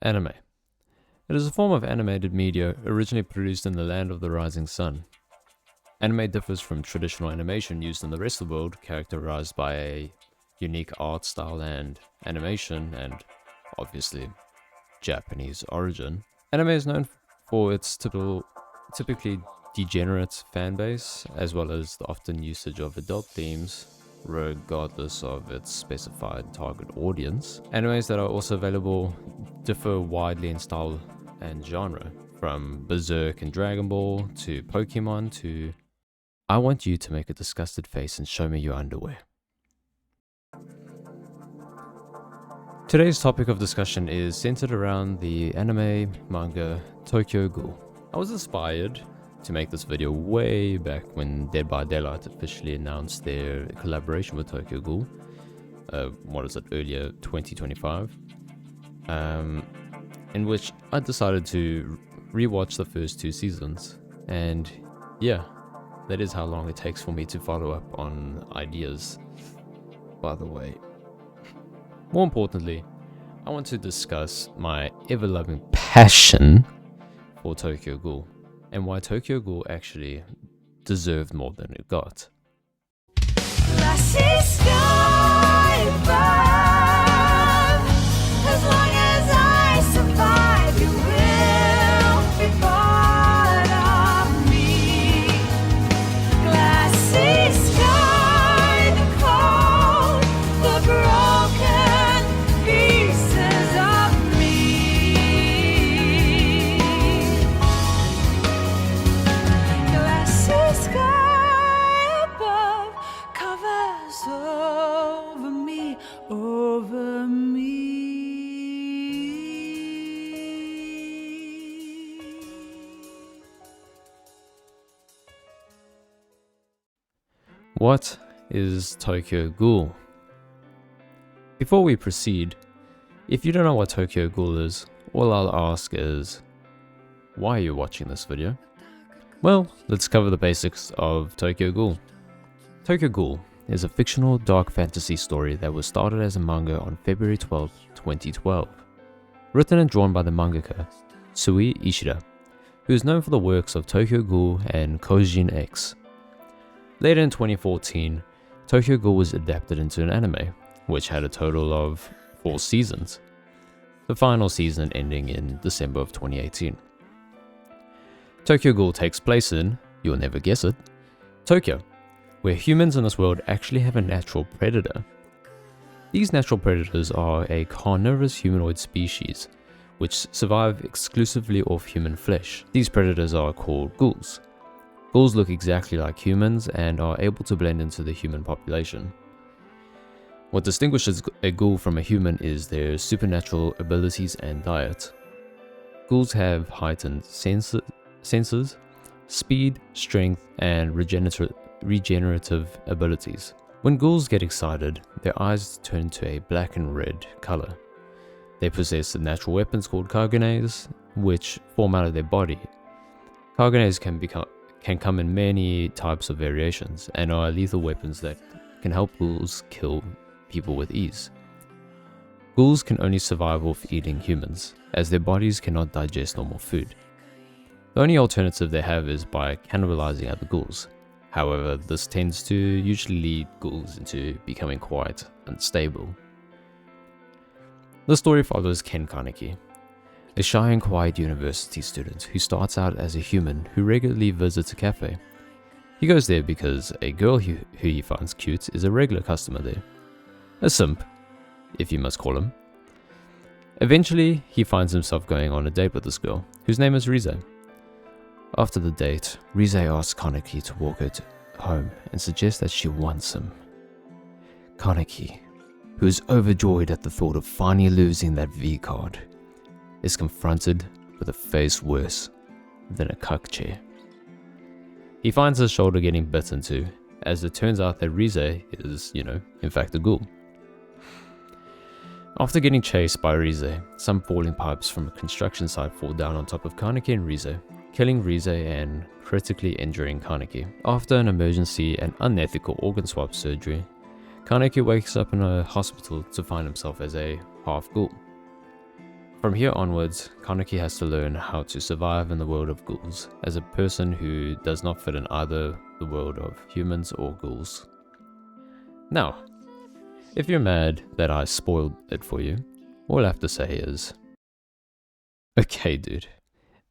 Anime. It is a form of animated media originally produced in the land of the rising sun. Anime differs from traditional animation used in the rest of the world, characterized by a unique art style and animation, and obviously Japanese origin. Anime is known for its typically degenerate fan base, as well as the often usage of adult themes, regardless of its specified target audience. Animes that are also available differ widely in style and genre, from Berserk and Dragon Ball to Pokemon to I want you to make a disgusted face and show me your underwear. Today's topic of discussion is centered around the anime manga Tokyo Ghoul. I was inspired to make this video way back when Dead by Daylight officially announced their collaboration with Tokyo Ghoul. Earlier 2025. In which I decided to rewatch the first 2 seasons. And yeah, that is how long it takes for me to follow up on ideas, by the way. More importantly, I want to discuss my ever-loving passion for Tokyo Ghoul, and why Tokyo Ghoul actually deserved more than it got. Glassy sky above, as long as I survive, you will be part of me. Glassy sky, the cold, the broken pieces of me. Glassy sky above covers over me, over me. What is Tokyo Ghoul? Before we proceed, if you don't know what Tokyo Ghoul is, all I'll ask is, why are you watching this video? Well, let's cover the basics of Tokyo Ghoul. Tokyo Ghoul is a fictional dark fantasy story that was started as a manga on February 12, 2012. Written and drawn by the mangaka Sui Ishida, who is known for the works of Tokyo Ghoul and Kojin X. Later in 2014, Tokyo Ghoul was adapted into an anime, which had a total of 4 seasons, the final season ending in December of 2018. Tokyo Ghoul takes place in, you'll never guess it, Tokyo, where humans in this world actually have a natural predator. These natural predators are a carnivorous humanoid species, which survive exclusively off human flesh. These predators are called ghouls. Ghouls look exactly like humans and are able to blend into the human population. What distinguishes a ghoul from a human is their supernatural abilities and diet. Ghouls have heightened senses, speed, strength, and regenerative abilities. When ghouls get excited, their eyes turn to a black and red color. They possess natural weapons called kagenes, which form out of their body. Kagenes can come in many types of variations and are lethal weapons that can help ghouls kill people with ease. Ghouls can only survive off eating humans, as their bodies cannot digest normal food. The only alternative they have is by cannibalizing other ghouls. However, this tends to usually lead ghouls into becoming quite unstable. The story follows Ken Kaneki, a shy and quiet university student who starts out as a human who regularly visits a cafe. He goes there because a girl who he finds cute is a regular customer there. A simp, if you must call him. Eventually, he finds himself going on a date with this girl, whose name is Rize. After the date, Rize asks Kaneki to walk her home and suggests that she wants him. Kaneki, who is overjoyed at the thought of finally losing that V card, is confronted with a face worse than a cuck chair. He finds his shoulder getting bitten too, as it turns out that Rize is, in fact a ghoul. After getting chased by Rize, some falling pipes from a construction site fall down on top of Kaneki and Rize, killing Rize and critically injuring Kaneki. After an emergency and unethical organ swap surgery, Kaneki wakes up in a hospital to find himself as a half ghoul. From here onwards, Kaneki has to learn how to survive in the world of ghouls as a person who does not fit in either the world of humans or ghouls. Now, if you're mad that I spoiled it for you, all I have to say is, okay dude,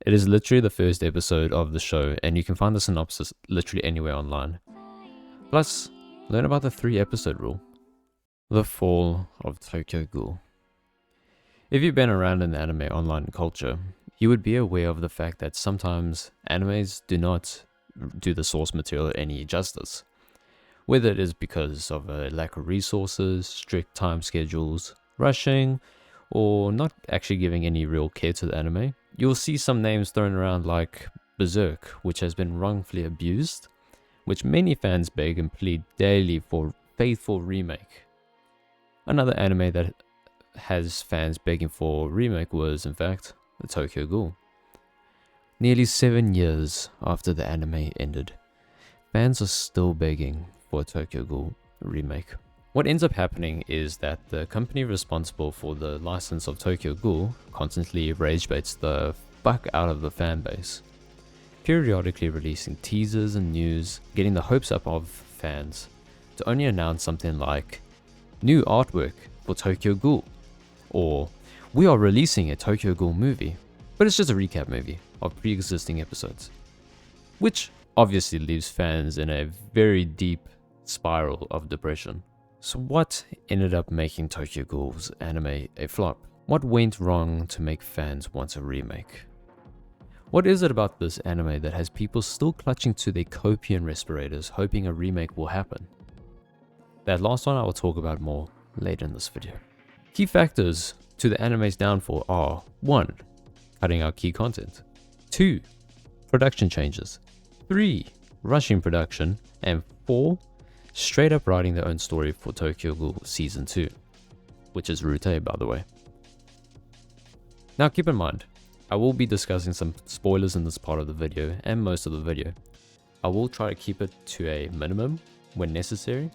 it is literally the first episode of the show and you can find the synopsis literally anywhere online. Plus, learn about the 3-episode rule. The Fall of Tokyo Ghoul. If you've been around in the anime online culture, you would be aware of the fact that sometimes animes do not do the source material any justice. Whether it is because of a lack of resources, strict time schedules, rushing, or not actually giving any real care to the anime, you'll see some names thrown around like Berserk, which has been wrongfully abused, which many fans beg and plead daily for faithful remake. Another anime that has fans begging for remake was, in fact, the Tokyo Ghoul. Nearly 7 years after the anime ended, fans are still begging for a Tokyo Ghoul remake. What ends up happening is that the company responsible for the license of Tokyo Ghoul constantly rage baits the fuck out of the fan base, periodically releasing teasers and news, getting the hopes up of fans, to only announce something like, new artwork for Tokyo Ghoul, or we are releasing a Tokyo Ghoul movie, but it's just a recap movie of pre-existing episodes, which obviously leaves fans in a very deep spiral of depression. So what ended up making Tokyo Ghoul's anime a flop? What went wrong to make fans want a remake? What is it about this anime that has people still clutching to their copium respirators hoping a remake will happen? That last one I will talk about more later in this video. Key factors to the anime's downfall are 1. Cutting out key content, 2. Production changes, 3. Rushing production, and 4. Straight up writing their own story for Tokyo Ghoul Season 2, which is Rute, by the way. Now keep in mind, I will be discussing some spoilers in this part of the video and most of the video. I will try to keep it to a minimum when necessary,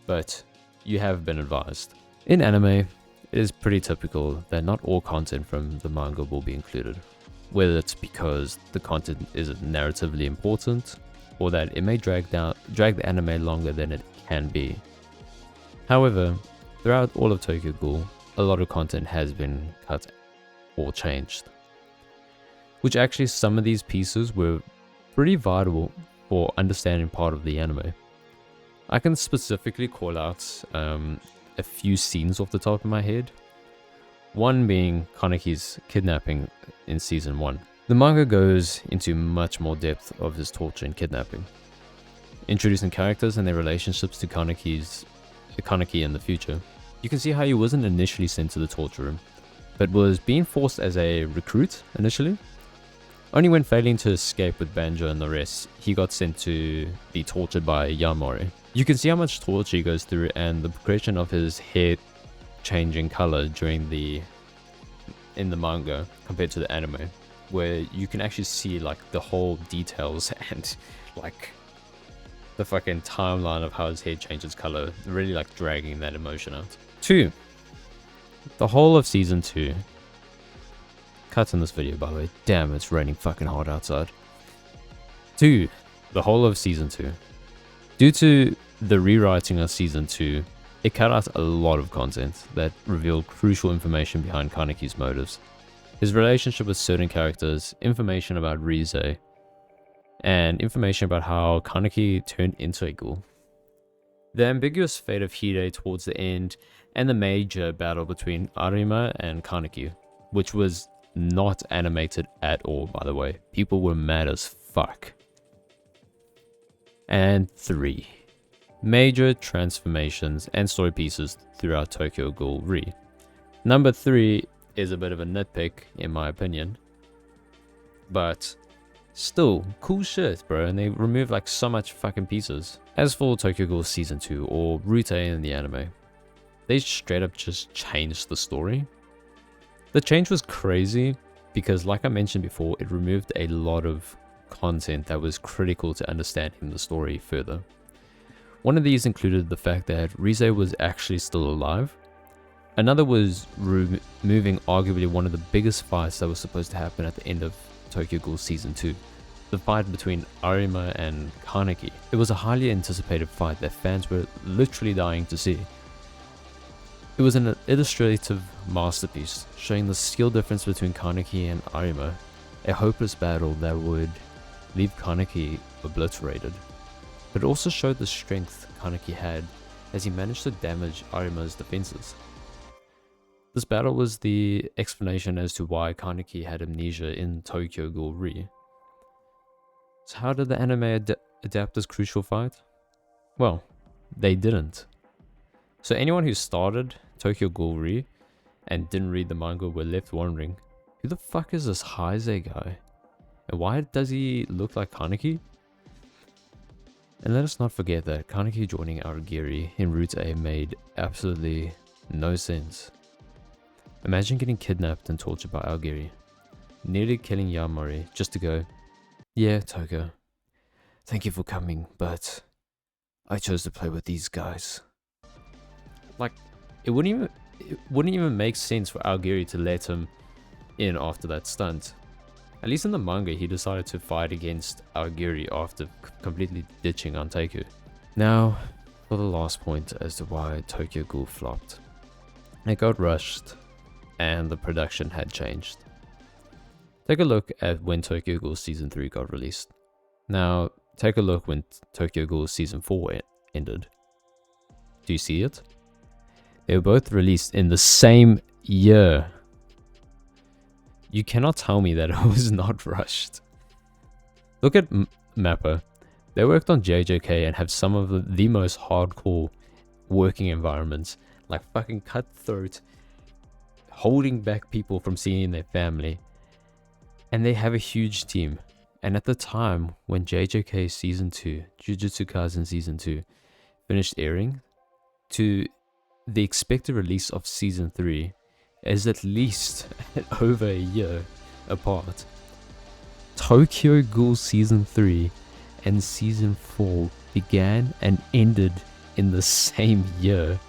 but you have been advised. In anime, it is pretty typical that not all content from the manga will be included, whether it's because the content isn't narratively important, or that it may drag the anime longer than it can be. However, throughout all of Tokyo Ghoul, a lot of content has been cut or changed, which actually some of these pieces were pretty vital for understanding part of the anime. I can specifically call out a few scenes off the top of my head, one being Kaneki's kidnapping in Season 1. The manga goes into much more depth of his torture and kidnapping, introducing characters and their relationships to Kaneki in the future. You can see how he wasn't initially sent to the torture room, but was being forced as a recruit initially. Only when failing to escape with Banjo and the rest, he got sent to be tortured by Yamori. You can see how much torture he goes through and the progression of his hair changing color in the manga compared to the anime, where you can actually see like the whole details and like the fucking timeline of how his hair changes color, really like dragging that emotion out. 2. The whole of Season 2. Cuts in this video, by the way. Damn, it's raining fucking hard outside. 2. The whole of Season 2. Due to the rewriting of Season 2, it cut out a lot of content that revealed crucial information behind Kaneki's motives, his relationship with certain characters, information about Rize, and information about how Kaneki turned into a ghoul. The ambiguous fate of Hide towards the end, and the major battle between Arima and Kaneki, which was not animated at all, by the way. People were mad as fuck. And 3. Major transformations and story pieces throughout Tokyo Ghoul Re. Number 3 is a bit of a nitpick in my opinion, but still cool shit, bro, and they removed like so much fucking pieces. As for Tokyo Ghoul Season 2 or Rute in the anime, they straight up just changed the story. The change was crazy because, like I mentioned before, it removed a lot of content that was critical to understanding the story further. One of these included the fact that Rize was actually still alive, Another was removing arguably one of the biggest fights that was supposed to happen at the end of Tokyo Ghoul Season 2. The fight between Arima and Kaneki. It was a highly anticipated fight that fans were literally dying to see. It was an illustrative masterpiece, showing the skill difference between Kaneki and Arima, a hopeless battle that would leave Kaneki obliterated. But it also showed the strength Kaneki had as he managed to damage Arima's defenses. This battle was the explanation as to why Kaneki had amnesia in Tokyo Ghoul Re. So how did the anime adapt this crucial fight? Well, they didn't. So anyone who started Tokyo Ghoul Re and didn't read the manga were left wondering, who the fuck is this Heise guy? And why does he look like Kaneki? And let us not forget that Kaneki joining Aragiri in Route A made absolutely no sense. Imagine getting kidnapped and tortured by Aragiri, nearly killing Yamori just to go, yeah, Tokyo, thank you for coming, but I chose to play with these guys. Like, it wouldn't even make sense for Aragiri to let him in after that stunt. At least in the manga, he decided to fight against Aragiri after completely ditching Anteiku. Now, for the last point as to why Tokyo Ghoul flopped. It got rushed, and the production had changed. Take a look at when Tokyo Ghoul Season 3 got released. Now, take a look when Tokyo Ghoul Season 4 ended. Do you see it? They were both released in the same year. You cannot tell me that it was not rushed. Look at Mappa. They worked on JJK and have some of the most hardcore working environments, like fucking cutthroat, holding back people from seeing their family. And they have a huge team. And at the time when JJK Season 2, Jujutsu Kaisen Season 2, finished airing, to the expected release of Season 3 is at least over a year apart. Tokyo Ghoul Season 3 and Season 4 began and ended in the same year.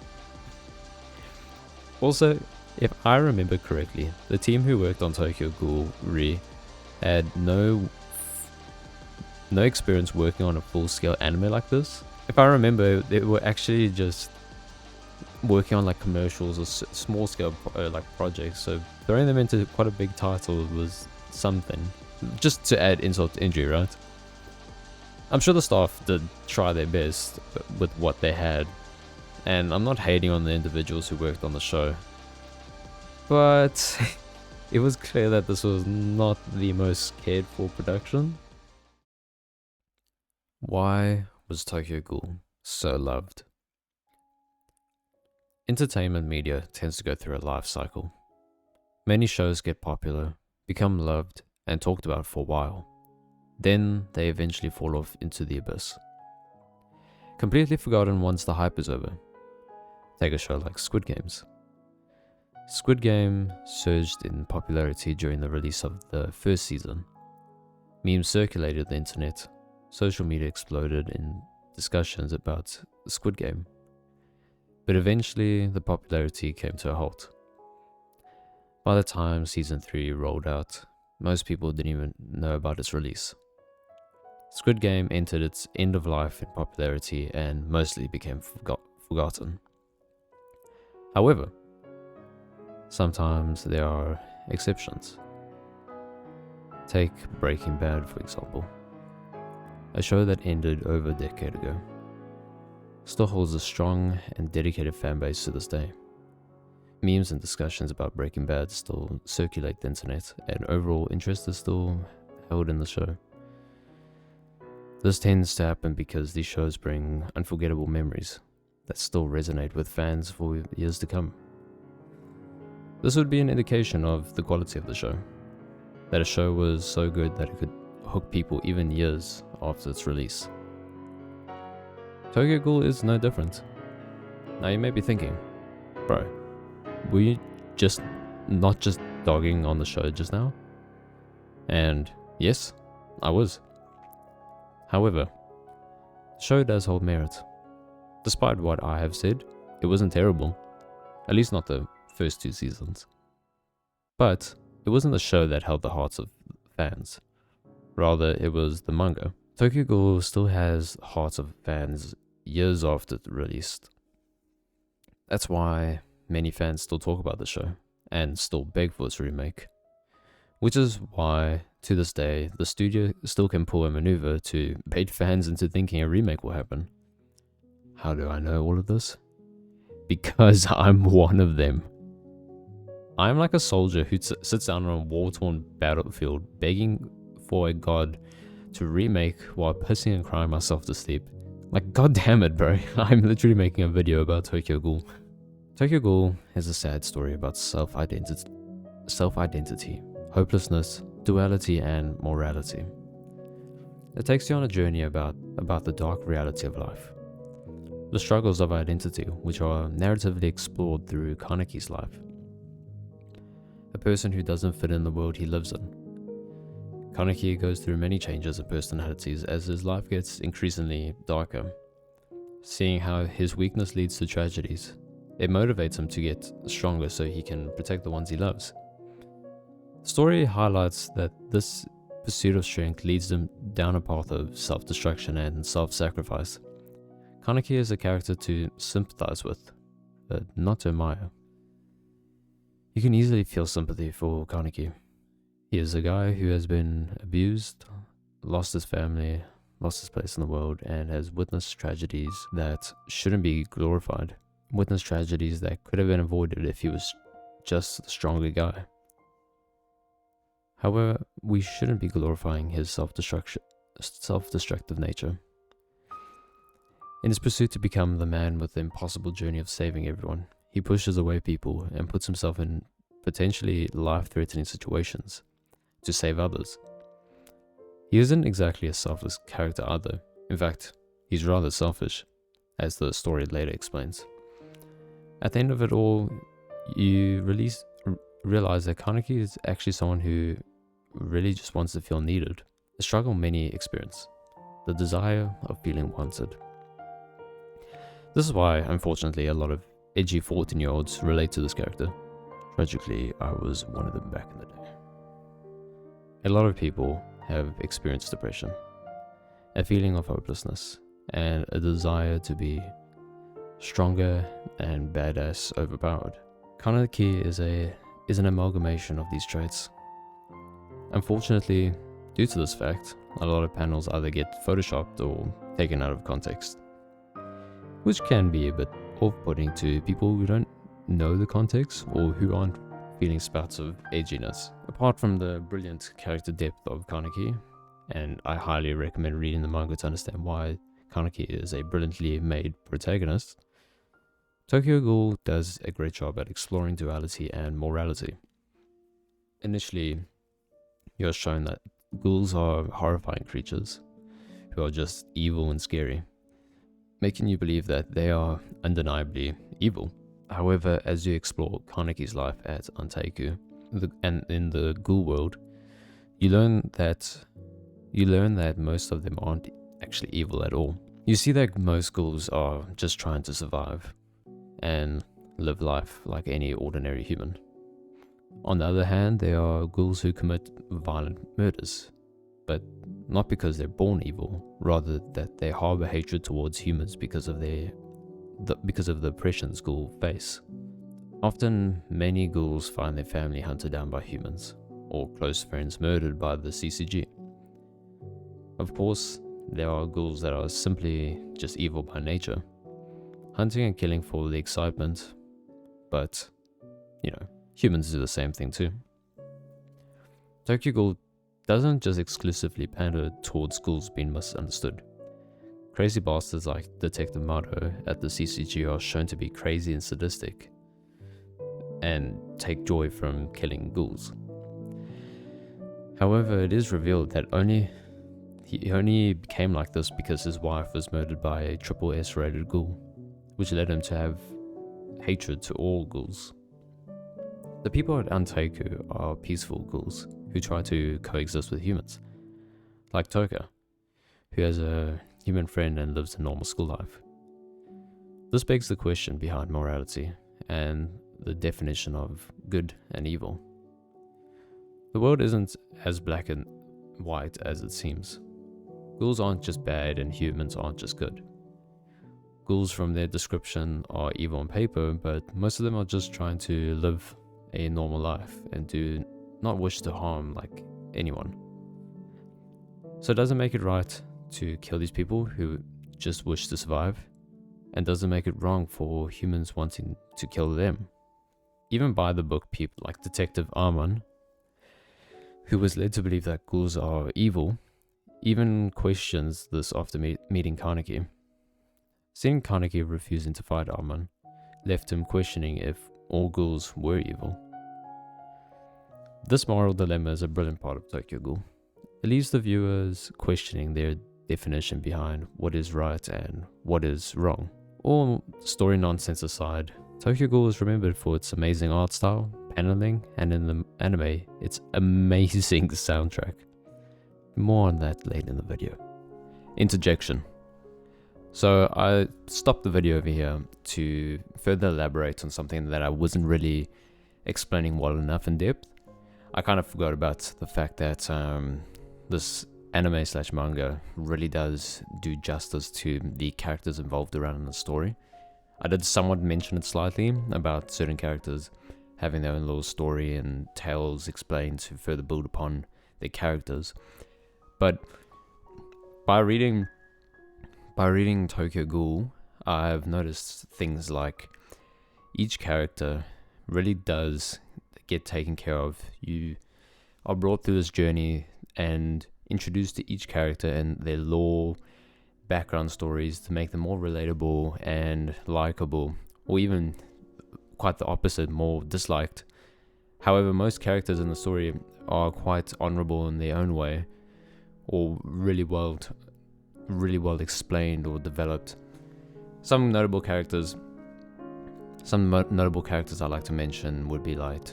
Also, if I remember correctly, the team who worked on Tokyo Ghoul Re had no experience working on a full-scale anime like this. If I remember, they were actually just working on like commercials or small-scale like projects, so throwing them into quite a big title was something. Just to add insult to injury, right? I'm sure the staff did try their best with what they had, and I'm not hating on the individuals who worked on the show, but it was clear that this was not the most cared for production. Why was Tokyo Ghoul so loved? Entertainment media tends to go through a life cycle. Many shows get popular, become loved, and talked about for a while. Then they eventually fall off into the abyss. Completely forgotten once the hype is over. Take a show like Squid Games. Squid Game surged in popularity during the release of the first season. Memes circulated the internet. Social media exploded in discussions about the Squid Game. But eventually, the popularity came to a halt. By the time Season 3 rolled out, most people didn't even know about its release. Squid Game entered its end of life in popularity and mostly became forgotten. However, sometimes there are exceptions. Take Breaking Bad, for example. A show that ended over a decade ago. Still holds a strong and dedicated fanbase to this day. Memes and discussions about Breaking Bad still circulate the internet, and overall interest is still held in the show. This tends to happen because these shows bring unforgettable memories that still resonate with fans for years to come. This would be an indication of the quality of the show, that a show was so good that it could hook people even years after its release. Tokyo Ghoul is no different. Now you may be thinking, bro, were you not just dogging on the show just now? And yes, I was. However, the show does hold merit. Despite what I have said, it wasn't terrible. At least not the first 2 seasons. But it wasn't the show that held the hearts of fans. Rather, it was the manga. Tokyo Ghoul still has hearts of fans years after it released. That's why many fans still talk about the show and still beg for its remake. Which is why, to this day, the studio still can pull a maneuver to bait fans into thinking a remake will happen. How do I know all of this? Because I'm one of them. I'm like a soldier who sits down on a war-torn battlefield begging for a god to remake while pissing and crying myself to sleep. Like, god damn it, bro. I'm literally making a video about Tokyo Ghoul. Tokyo Ghoul is a sad story about self-identity, hopelessness, duality, and morality. It takes you on a journey about the dark reality of life. The struggles of identity, which are narratively explored through Kaneki's life. A person who doesn't fit in the world he lives in. Kaneki goes through many changes of personalities as his life gets increasingly darker. Seeing how his weakness leads to tragedies, it motivates him to get stronger so he can protect the ones he loves. The story highlights that this pursuit of strength leads him down a path of self-destruction and self-sacrifice. Kaneki is a character to sympathize with, but not to admire. You can easily feel sympathy for Kaneki. He is a guy who has been abused, lost his family, lost his place in the world, and has witnessed tragedies that shouldn't be glorified. Witnessed tragedies that could have been avoided if he was just a stronger guy. However, we shouldn't be glorifying his self-destructive nature. In his pursuit to become the man with the impossible journey of saving everyone, he pushes away people and puts himself in potentially life-threatening situations to save others. He isn't exactly a selfless character either. In fact, he's rather selfish, as the story later explains. At the end of it all, you realize that Kaneki is actually someone who really just wants to feel needed. A struggle many experience. The desire of feeling wanted. This is why, unfortunately, a lot of edgy 14-year-olds relate to this character. Tragically, I was one of them back in the day. A lot of people have experienced depression, a feeling of hopelessness, and a desire to be stronger and badass overpowered. Kaneki is an amalgamation of these traits. Unfortunately, due to this fact, a lot of panels either get photoshopped or taken out of context, which can be a bit off-putting to people who don't know the context or who aren't feeling spouts of edginess. Apart from the brilliant character depth of Kaneki, and I highly recommend reading the manga to understand why Kaneki is a brilliantly made protagonist, Tokyo Ghoul does a great job at exploring duality and morality. Initially, you're shown that ghouls are horrifying creatures who are just evil and scary, making you believe that they are undeniably evil. However, as you explore Kaneki's life at Anteiku and in the ghoul world, you learn that most of them aren't actually evil at all. You see that most ghouls are just trying to survive and live life like any ordinary human. On the other hand, there are ghouls who commit violent murders, but not because they're born evil, rather that they harbor hatred towards humans because of the oppressions ghouls face. Often, many ghouls find their family hunted down by humans, or close friends murdered by the CCG. Of course, there are ghouls that are simply just evil by nature, hunting and killing for the excitement, but, humans do the same thing too. Tokyo Ghoul doesn't just exclusively pander towards ghouls being misunderstood. Crazy bastards like Detective Mato at the CCG are shown to be crazy and sadistic, and take joy from killing ghouls. However, it is revealed that he only became like this because his wife was murdered by a triple S rated ghoul, which led him to have hatred to all ghouls. The people at Anteiku are peaceful ghouls who try to coexist with humans, like Toka, who has a human friend and lives a normal school life. This begs the question behind morality and the definition of good and evil. The world isn't as black and white as it seems. Ghouls aren't just bad and humans aren't just good. Ghouls from their description are evil on paper, but most of them are just trying to live a normal life and do not wish to harm like anyone. So does it make it right to kill these people who just wish to survive? And does it make it wrong for humans wanting to kill them? Even by the book, people like Detective Armon, who was led to believe that ghouls are evil, even questions this after meeting Kaneki. Seeing Kaneki refusing to fight Armon left him questioning if all ghouls were evil. This moral dilemma is a brilliant part of Tokyo Ghoul. It leaves the viewers questioning their definition behind what is right and what is wrong. All story nonsense aside, Tokyo Ghoul is remembered for its amazing art style, paneling, and in the anime, its amazing soundtrack. More on that later in the video. Interjection. So I stopped the video over here to further elaborate on something that I wasn't really explaining well enough in depth. I kind of forgot about the fact that this anime / manga really does do justice to the characters involved around in the story. I did somewhat mention it slightly about certain characters having their own little story and tales explained to further build upon their characters. But by reading Tokyo Ghoul, I've noticed things like each character really does get taken care of. You are brought through this journey and introduced to each character and their lore, background stories to make them more relatable and likable, or even quite the opposite, more disliked. However, most characters in the story are quite honorable in their own way, or really well explained or developed. Some notable characters I like to mention would be like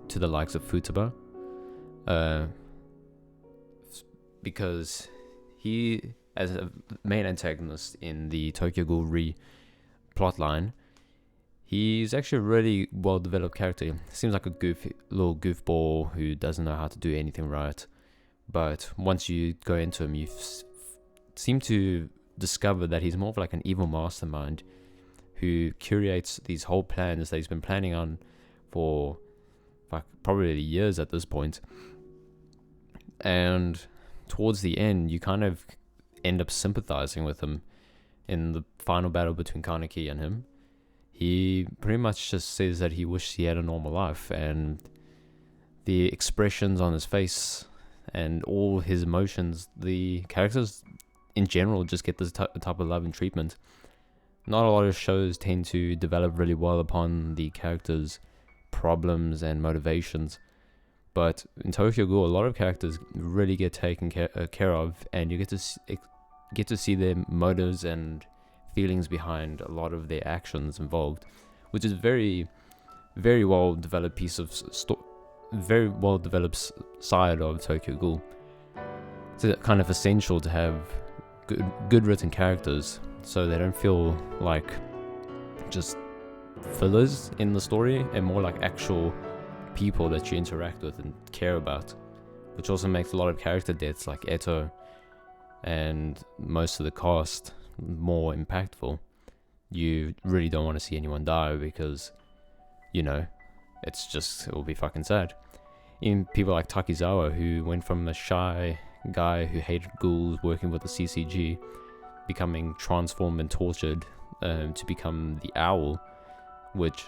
to the likes of Futaba, because he, as a main antagonist in the Tokyo Ghoul plotline, he's actually a really well developed character. Seems like a little goofball who doesn't know how to do anything right, but once you go into him, you seem to discover that he's more of like an evil mastermind who curates these whole plans that he's been planning on for probably years at this point. And towards the end, you kind of end up sympathizing with him. In the final battle between Kaneki and him, he pretty much just says that he wishes he had a normal life, and the expressions on his face and all his emotions, the characters in general just get this type of love and treatment. Not a lot of shows tend to develop really well upon the characters' problems and motivations, but in Tokyo Ghoul, a lot of characters really get taken care of, and you get to see their motives and feelings behind a lot of their actions involved, which is very, very well developed piece of very well developed side of Tokyo Ghoul. It's kind of essential to have good written characters, so they don't feel like just fillers in the story, and more like actual people that you interact with and care about, which also makes a lot of character deaths like Eto and most of the cast more impactful. You really don't want to see anyone die because, you know, it will be fucking sad. Even people like Takizawa, who went from a shy guy who hated ghouls working with the CCG, becoming transformed and tortured to become the Owl, which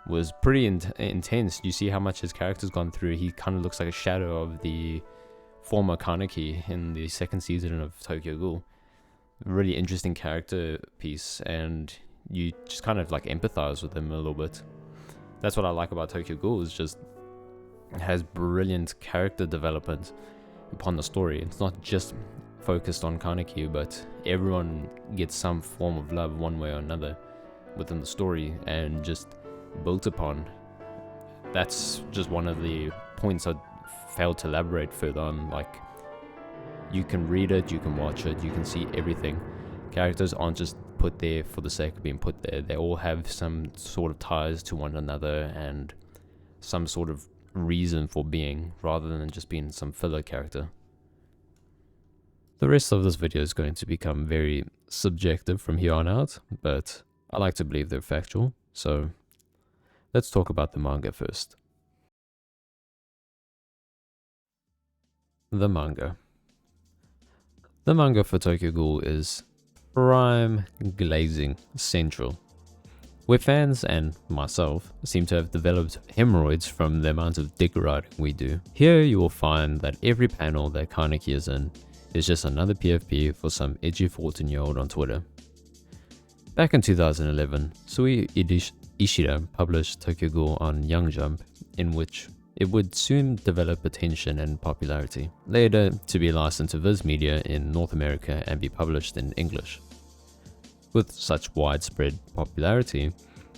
was pretty intense. You see how much his character's gone through. He kind of looks like a shadow of the former Kaneki in the second season of Tokyo Ghoul. Really interesting character piece, and you just kind of like empathize with him a little bit. That's what I like about Tokyo Ghoul, is just it has brilliant character development upon the story. It's not just focused on Kaneki, but everyone gets some form of love one way or another within the story and just built upon. That's just one of the points I failed to elaborate further on. Like, you can read it, you can watch it, you can see everything. Characters aren't just put there for the sake of being put there. They all have some sort of ties to one another and some sort of reason for being, rather than just being some filler character. The rest of this video is going to become very subjective from here on out, but I like to believe they're factual, so let's talk about the manga first. The manga. The manga for Tokyo Ghoul is prime glazing central, where fans and myself seem to have developed hemorrhoids from the amount of dick riding we do. Here you will find that every panel that Kaneki is in is just another PFP for some edgy 14-year-old on Twitter. Back in 2011, Sui Ishida published Tokyo Ghoul on Young Jump, in which it would soon develop attention and popularity, later to be licensed to Viz Media in North America and be published in English. With such widespread popularity, it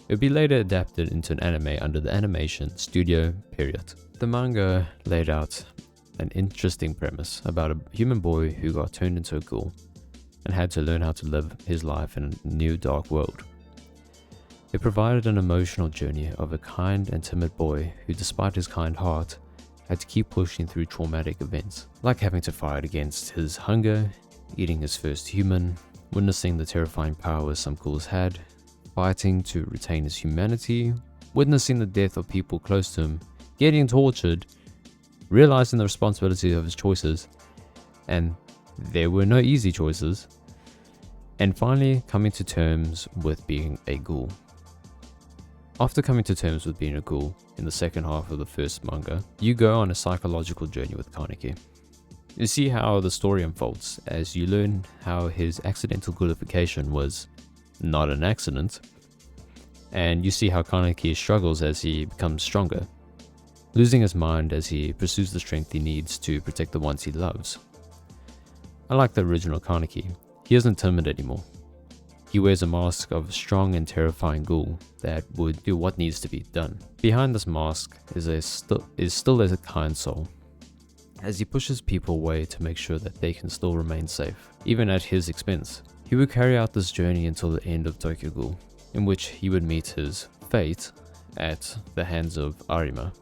would be later adapted into an anime under the animation studio period. The manga laid out an interesting premise about a human boy who got turned into a ghoul and had to learn how to live his life in a new dark world. It provided an emotional journey of a kind and timid boy who, despite his kind heart, had to keep pushing through traumatic events, like having to fight against his hunger, eating his first human, witnessing the terrifying powers some ghouls had, fighting to retain his humanity, witnessing the death of people close to him, getting tortured, realizing the responsibility of his choices, and there were no easy choices, and finally coming to terms with being a ghoul. After coming to terms with being a ghoul in the second half of the first manga, you go on a psychological journey with Kaneki. You see how the story unfolds as you learn how his accidental ghoulification was not an accident, and you see how Kaneki struggles as he becomes stronger, losing his mind as he pursues the strength he needs to protect the ones he loves. Unlike the original Kaneki, he isn't timid anymore. He wears a mask of strong and terrifying ghoul that would do what needs to be done. Behind this mask is still a kind soul, as he pushes people away to make sure that they can still remain safe, even at his expense. He would carry out this journey until the end of Tokyo Ghoul, in which he would meet his fate at the hands of Arima,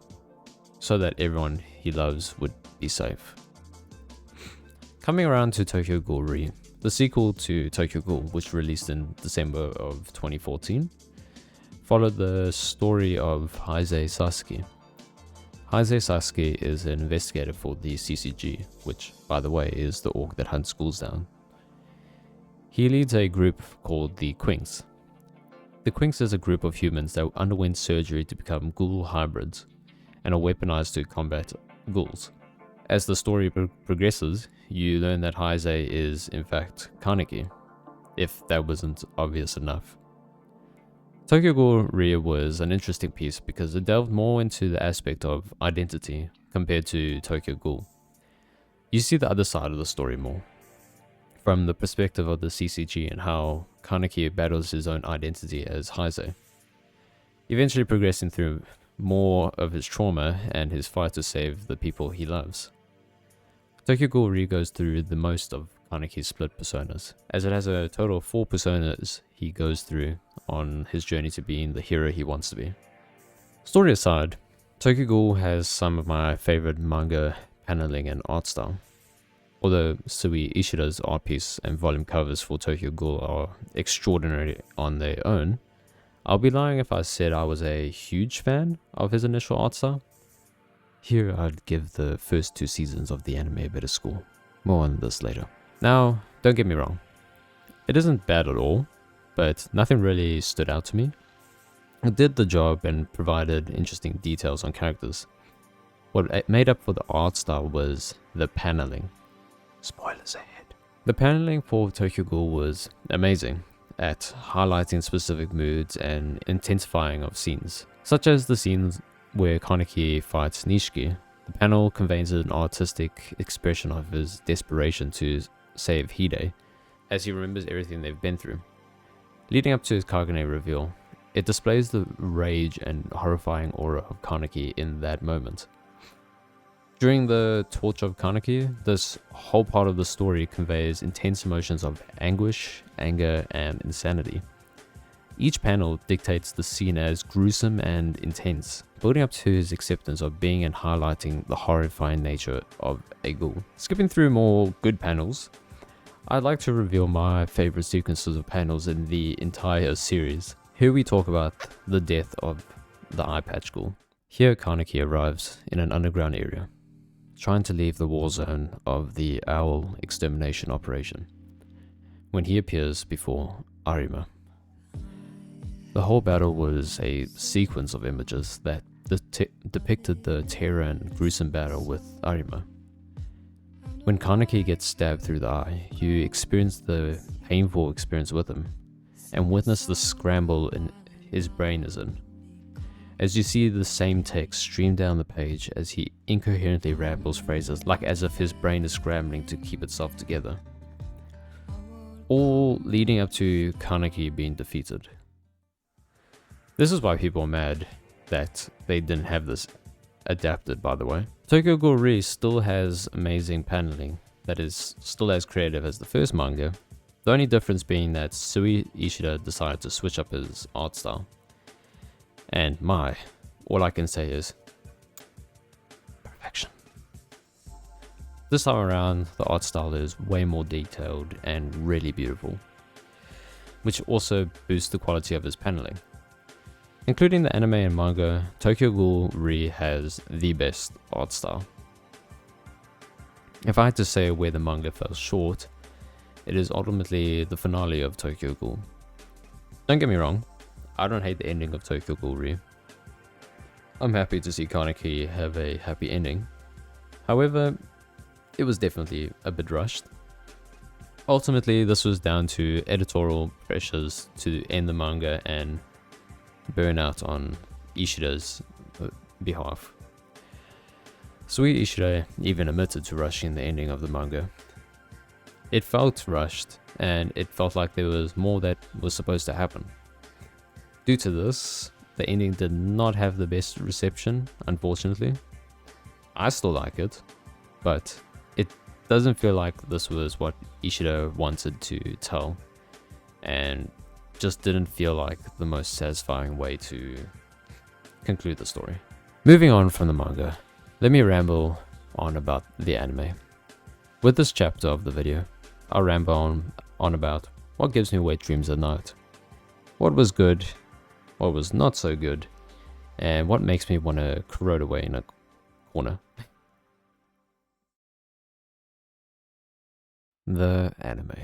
so that everyone he loves would be safe. Coming around to Tokyo Ghoul Re, the sequel to Tokyo Ghoul, which released in December of 2014, followed the story of Heise Sasuke. Heise Sasuke is an investigator for the CCG, which, by the way, is the org that hunts ghouls down. He leads a group called the Quinks. The Quinks is a group of humans that underwent surgery to become ghoul hybrids and are weaponized to combat ghouls. As the story progresses, you learn that Heise is in fact Kaneki, if that wasn't obvious enough. Tokyo Ghoul Re was an interesting piece because it delved more into the aspect of identity compared to Tokyo Ghoul. You see the other side of the story more, from the perspective of the CCG and how Kaneki battles his own identity as Heise, eventually progressing through more of his trauma and his fight to save the people he loves. Tokyo Ghoul Re goes through the most of Kaneki's split personas, as it has a total of 4 personas he goes through on his journey to being the hero he wants to be. Story aside, Tokyo Ghoul has some of my favorite manga paneling and art style. Although Sui Ishida's art piece and volume covers for Tokyo Ghoul are extraordinary on their own, I'll be lying if I said I was a huge fan of his initial art style. Here I'd give the first 2 seasons of the anime a bit of score. More on this later. Now, don't get me wrong. It isn't bad at all, but nothing really stood out to me. It did the job and provided interesting details on characters. What made up for the art style was the paneling. Spoilers ahead. The paneling for Tokyo Ghoul was amazing at highlighting specific moods and intensifying of scenes, such as the scenes where Kaneki fights Nishiki. The panel conveys an artistic expression of his desperation to save Hide, as he remembers everything they've been through. Leading up to his Kagane reveal, it displays the rage and horrifying aura of Kaneki in that moment. During the Torch of Kaneki, this whole part of the story conveys intense emotions of anguish, anger, and insanity. Each panel dictates the scene as gruesome and intense, building up to his acceptance of being and highlighting the horrifying nature of a ghoul. Skipping through more good panels, I'd like to reveal my favorite sequences of panels in the entire series. Here we talk about the death of the eye patch ghoul. Here Kaneki arrives in an underground area, trying to leave the war zone of the owl extermination operation, when he appears before Arima. The whole battle was a sequence of images that depicted the terror and gruesome battle with Arima. When Kaneki gets stabbed through the eye, you experience the painful experience with him, and witness the scramble in his brain is in, as you see the same text stream down the page as he incoherently rambles phrases like as if his brain is scrambling to keep itself together, all leading up to Kaneki being defeated. This is why people are mad that they didn't have this adapted, by the way. Tokyo Ghoul Re still has amazing paneling that is still as creative as the first manga, the only difference being that Sui Ishida decided to switch up his art style. And all I can say is perfection. This time around, the art style is way more detailed and really beautiful, which also boosts the quality of his paneling. Including the anime and manga, Tokyo Ghoul Re has the best art style. If I had to say where the manga fell short, it is ultimately the finale of Tokyo Ghoul. Don't get me wrong, I don't hate the ending of Tokyo Ghoul Re. I'm happy to see Kaneki have a happy ending. However, it was definitely a bit rushed. Ultimately, this was down to editorial pressures to end the manga and burnout on Ishida's behalf. Sui Ishida even admitted to rushing the ending of the manga. It felt rushed, and it felt like there was more that was supposed to happen. Due to this, the ending did not have the best reception, unfortunately. I still like it, but it doesn't feel like this was what Ishida wanted to tell, and just didn't feel like the most satisfying way to conclude the story. Moving on from the manga, let me ramble on about the anime. With this chapter of the video, I'll ramble on about what gives me wet dreams at night, what was good, what was not so good, and what makes me want to corrode away in a corner. The anime.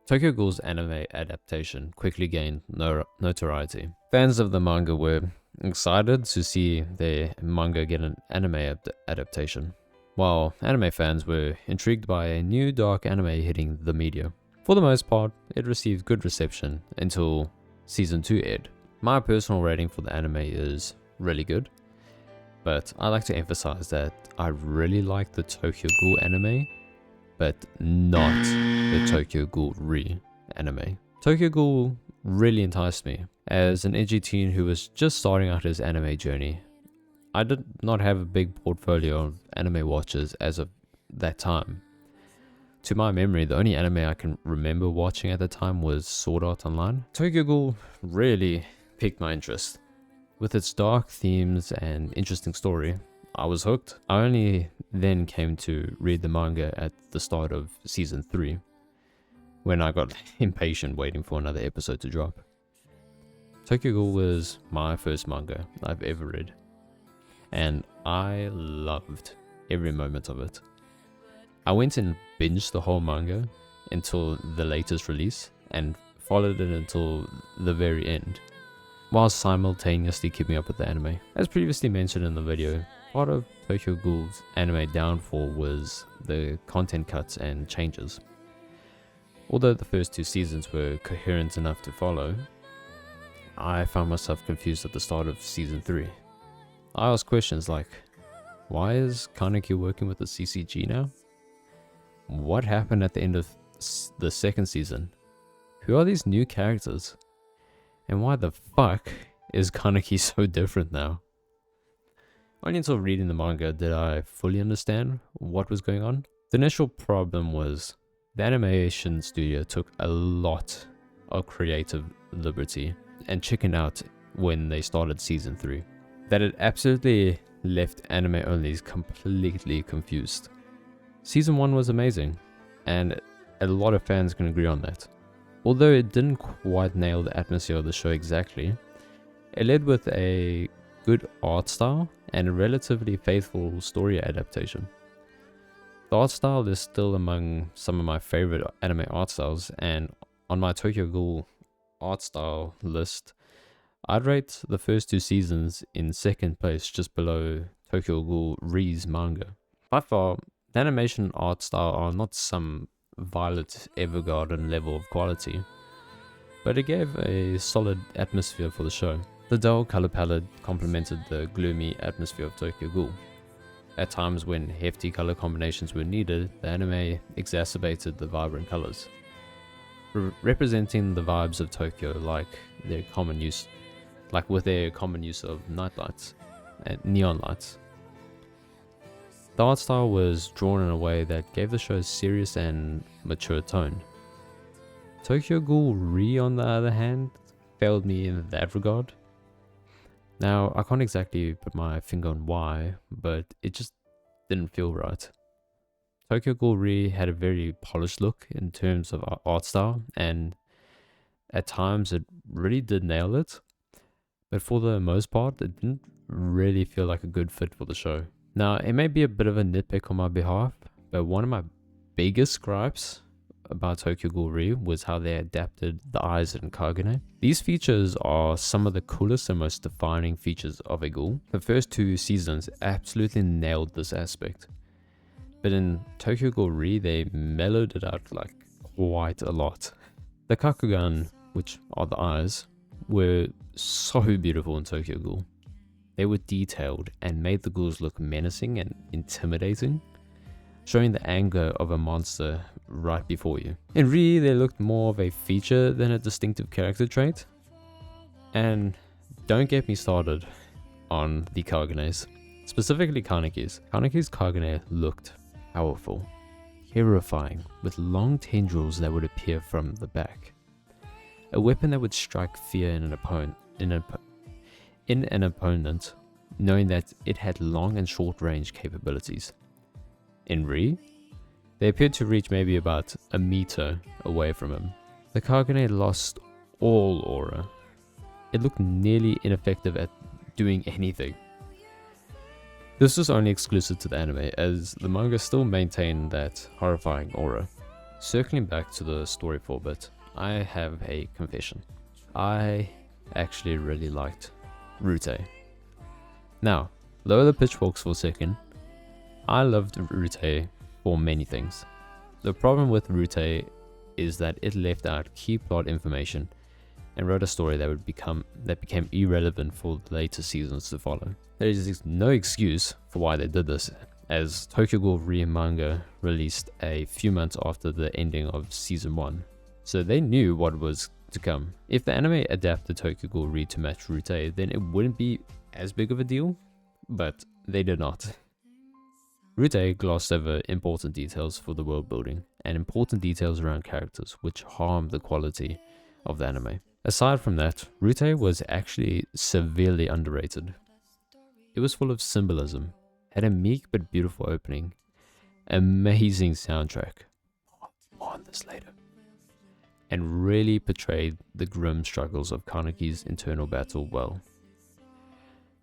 Tokyo Ghoul's anime adaptation quickly gained notoriety. Fans of the manga were excited to see their manga get an anime adaptation, while anime fans were intrigued by a new dark anime hitting the media. For the most part, it received good reception until Season 2 aired. My personal rating for the anime is really good, but I like to emphasize that I really like the Tokyo Ghoul anime, but not the Tokyo Ghoul Re anime. Tokyo Ghoul really enticed me. As an edgy teen who was just starting out his anime journey, I did not have a big portfolio of anime watches as of that time. To my memory, the only anime I can remember watching at the time was Sword Art Online. Tokyo Ghoul really piqued my interest. With its dark themes and interesting story, I was hooked. I only then came to read the manga at the start of Season 3, when I got impatient waiting for another episode to drop. Tokyo Ghoul was my first manga I've ever read, and I loved every moment of it. I went and binged the whole manga until the latest release, and followed it until the very end, while simultaneously keeping up with the anime. As previously mentioned in the video, part of Tokyo Ghoul's anime downfall was the content cuts and changes. Although the first 2 seasons were coherent enough to follow, I found myself confused at the start of Season 3. I asked questions like, why is Kaneki working with the CCG now? What happened at the end of the second season? Who are these new characters? And why the fuck is Kaneki so different now? Only until reading the manga did I fully understand what was going on. The initial problem was the animation studio took a lot of creative liberty and chickened out when they started season 3. That it absolutely left anime onlys completely confused. Season 1 was amazing, and a lot of fans can agree on that. Although it didn't quite nail the atmosphere of the show exactly, it led with a good art style and a relatively faithful story adaptation. The art style is still among some of my favorite anime art styles, and on my Tokyo Ghoul art style list, I'd rate the first 2 seasons in second place, just below Tokyo Ghoul Re's manga. By far, the animation and art style are not some Violet Evergarden level of quality, but it gave a solid atmosphere for the show. The dull color palette complemented the gloomy atmosphere of Tokyo Ghoul. At times when hefty color combinations were needed, the anime exacerbated the vibrant colors, representing the vibes of Tokyo with their common use of night lights and neon lights. The art style was drawn in a way that gave the show a serious and mature tone. Tokyo Ghoul Re, on the other hand, failed me in that regard. Now, I can't exactly put my finger on why, but it just didn't feel right. Tokyo Ghoul Re had a very polished look in terms of art style, and at times it really did nail it, but for the most part, it didn't really feel like a good fit for the show. Now, it may be a bit of a nitpick on my behalf, but one of my biggest gripes about Tokyo Ghoul Re was how they adapted the eyes in Kagune. These features are some of the coolest and most defining features of a ghoul. The first 2 seasons absolutely nailed this aspect, but in Tokyo Ghoul Re they mellowed it out quite a lot. The Kakugan, which are the eyes, were so beautiful in Tokyo Ghoul. They were detailed and made the ghouls look menacing and intimidating, showing the anger of a monster right before you. In Re, they looked more of a feature than a distinctive character trait. And don't get me started on the Kagunes, specifically Kaneki's. Kaneki's Kagune looked powerful, terrifying, with long tendrils that would appear from the back. A weapon that would strike fear in an opponent, knowing that it had long and short range capabilities. In Re, they appeared to reach maybe about a meter away from him. The Kagune lost all aura. It looked nearly ineffective at doing anything. This was only exclusive to the anime, as the manga still maintained that horrifying aura. Circling back to the story for a bit, I have a confession. I actually really liked Rute. Now, lower the pitchforks for a second. I loved Rute for many things. The problem with Rute is that it left out key plot information and wrote a story that became irrelevant for the later seasons to follow. There is no excuse for why they did this, as Tokyo Ghoul Re manga released a few months after the ending of season 1, so they knew what was to come. If the anime adapted Tokyo Ghoul Re to match Rute, then it wouldn't be as big of a deal, but they did not. Rute glossed over important details for the world building and important details around characters, which harmed the quality of the anime. Aside from that, Rute was actually severely underrated. It was full of symbolism, had a meek but beautiful opening, amazing soundtrack, more on this later, and really portrayed the grim struggles of Kaneki's internal battle well.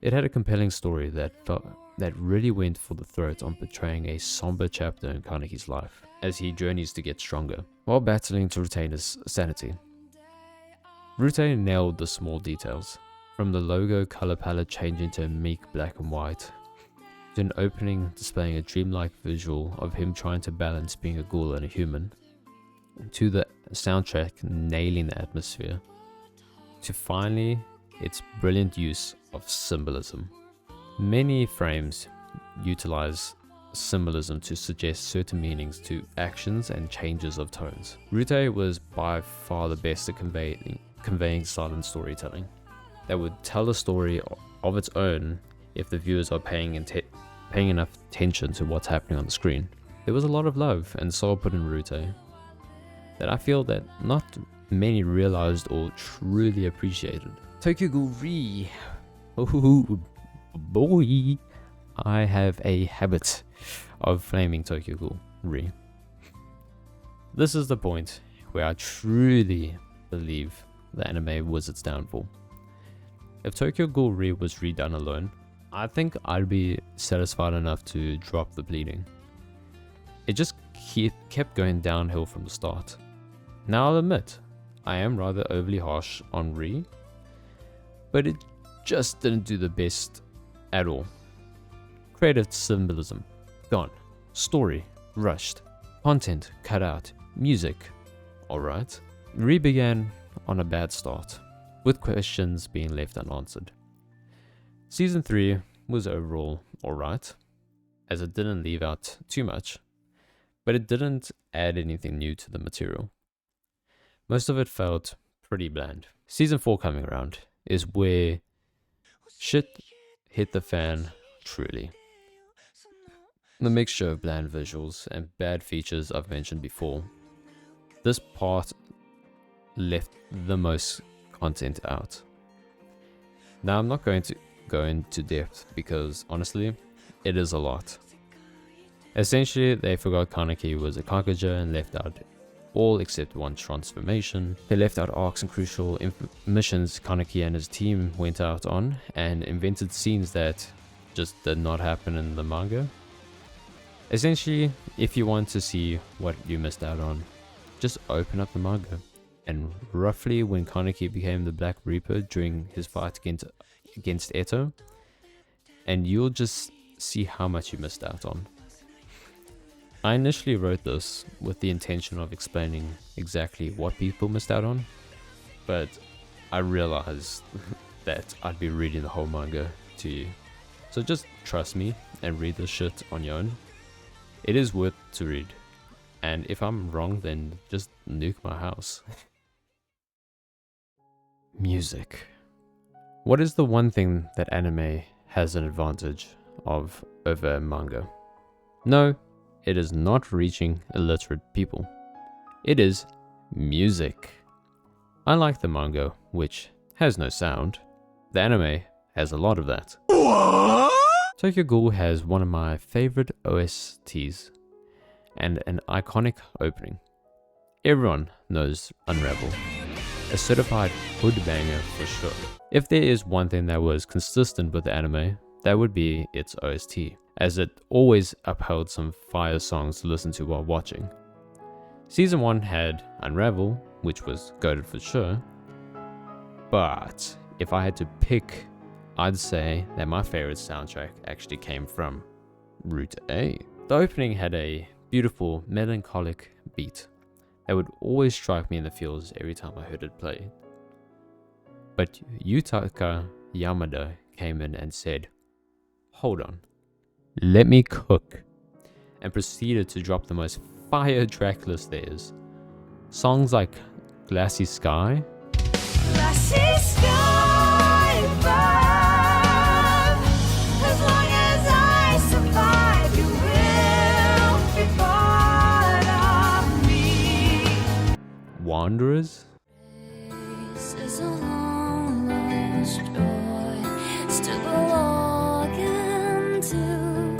It had a compelling story that really went for the throat on portraying a somber chapter in Kaneki's life, as he journeys to get stronger, while battling to retain his sanity. Rute nailed the small details, from the logo color palette changing to a meek black and white, to an opening displaying a dreamlike visual of him trying to balance being a ghoul and a human, to the soundtrack nailing the atmosphere, to finally its brilliant use of symbolism. Many frames utilize symbolism to suggest certain meanings to actions and changes of tones. Rute was by far the best at conveying silent storytelling that would tell a story of its own if the viewers are paying enough attention to what's happening on the screen. There was a lot of love and soul put in Rute that I feel that not many realized or truly appreciated. Tokyo Ghoul Re. Oh boy, I have a habit of flaming Tokyo Ghoul Re. This is the point where I truly believe the anime was its downfall. If Tokyo Ghoul Re was redone alone, I think I'd be satisfied enough to drop the bleeding. It just kept going downhill from the start. Now I'll admit, I am rather overly harsh on Re, but it just didn't do the best at all. Creative symbolism, gone. Story, rushed. Content, cut out. Music, alright. Re began on a bad start, with questions being left unanswered. Season 3 was overall alright, as it didn't leave out too much, but it didn't add anything new to the material. Most of it felt pretty bland. Season 4 coming around is where shit hit the fan truly. The mixture of bland visuals and bad features I've mentioned before. This part left the most content out. Now I'm not going to go into depth because honestly, it is a lot. Essentially, they forgot Kaneki was a Kakaja and left out all except one transformation. They left out arcs and crucial missions Kaneki and his team went out on and invented scenes that just did not happen in the manga. Essentially, if you want to see what you missed out on, just open up the manga. And roughly when Kaneki became the Black Reaper during his fight against Eto, and you'll just see how much you missed out on. I initially wrote this with the intention of explaining exactly what people missed out on, but I realized that I'd be reading the whole manga to you. So just trust me and read this shit on your own. It is worth to read, and if I'm wrong, then just nuke my house. Music. What is the one thing that anime has an advantage of over manga? No, it is not reaching illiterate people. It is music. Unlike the manga, which has no sound, the anime has a lot of that. What? Tokyo Ghoul has one of my favorite OSTs and an iconic opening. Everyone knows Unravel, a certified hood banger for sure. If there is one thing that was consistent with the anime, that would be its OST, as it always upheld some fire songs to listen to while watching. Season 1 had Unravel, which was goated for sure, but if I had to pick, I'd say that my favorite soundtrack actually came from Route A. The opening had a beautiful melancholic beat that would always strike me in the feels every time I heard it play. But Yutaka Yamada came in and said, "Hold on, let me cook," and proceeded to drop the most fire track list there is. Songs like Glassy Sky, Glassy sky above. As long as I survive, you will be part of me. Wanderers, This is a long lost joy, still belonging to,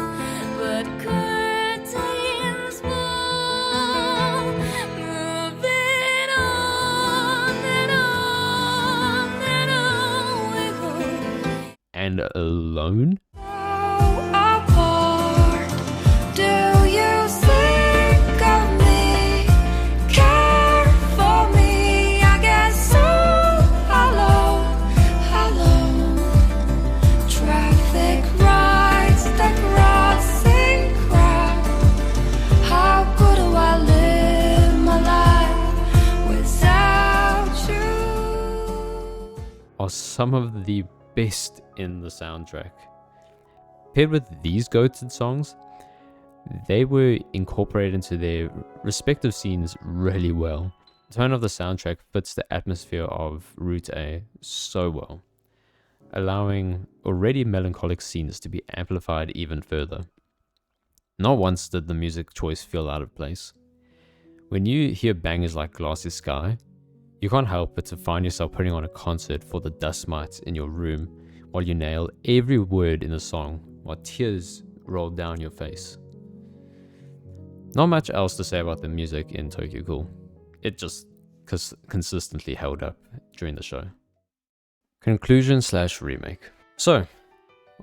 but curtains fall, moving on and on and on we go. and Alone. Apart, do you think of me, care for me? I get so hollow, hollow. Traffic rides, the crossing crowd. How good do I live my life without you? Are some of the best in the soundtrack. Paired with these goated songs, they were incorporated into their respective scenes really well. The tone of the soundtrack fits the atmosphere of Route A so well. allowing already melancholic scenes to be amplified even further. Not once did the music choice feel out of place. When you hear bangers like Glassy Sky, you can't help but to find yourself putting on a concert for the dust mites in your room while you nail every word in the song while tears roll down your face. Not much else to say about the music in Tokyo Ghoul. It just consistently held up during the show. Conclusion / remake. So,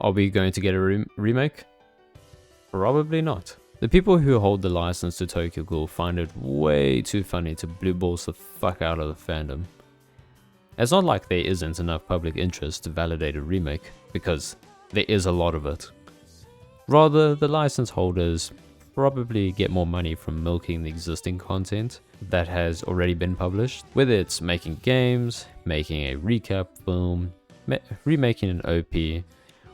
are we going to get a remake? Probably not. The people who hold the license to Tokyo Ghoul find it way too funny to blue balls the fuck out of the fandom. It's not like there isn't enough public interest to validate a remake, because there is a lot of it. Rather, the license holders probably get more money from milking the existing content that has already been published, whether it's making games, making a recap film, remaking an OP,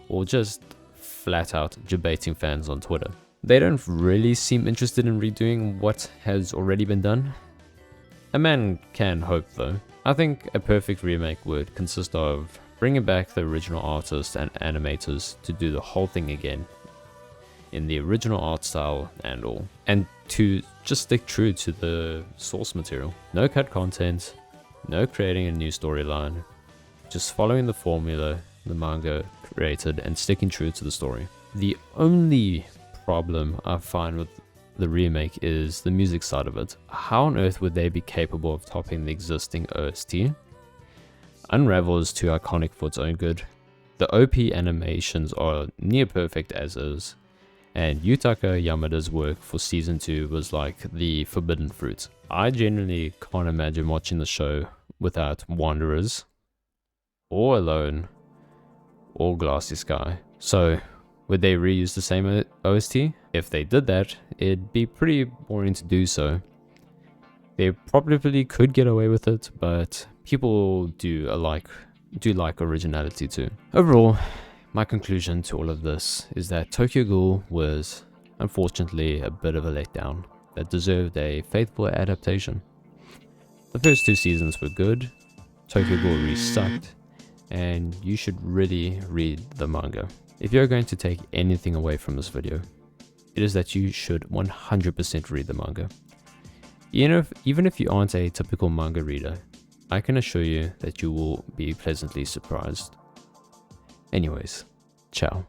or just flat out debating fans on Twitter. They don't really seem interested in redoing what has already been done. A man can hope though. I think a perfect remake would consist of bringing back the original artists and animators to do the whole thing again in the original art style and all, and to just stick true to the source material. No cut content, no creating a new storyline, just following the formula the manga created and sticking true to the story. The only problem I find with the remake is the music side of it. How on earth would they be capable of topping the existing OST? Unravel is too iconic for its own good. The OP animations are near perfect as is, and Yutaka Yamada's work for season 2 was like the forbidden fruit. I genuinely can't imagine watching the show without Wanderers, or Alone, or Glassy Sky. So, would they reuse the same OST? If they did that, it'd be pretty boring to do so. They probably could get away with it, but people do like originality too. Overall, my conclusion to all of this is that Tokyo Ghoul was unfortunately a bit of a letdown that deserved a faithful adaptation. The first 2 seasons were good, Tokyo Ghoul really sucked, and you should really read the manga. If you're going to take anything away from this video, it is that you should 100% read the manga. Even if you aren't a typical manga reader, I can assure you that you will be pleasantly surprised. Anyways, ciao.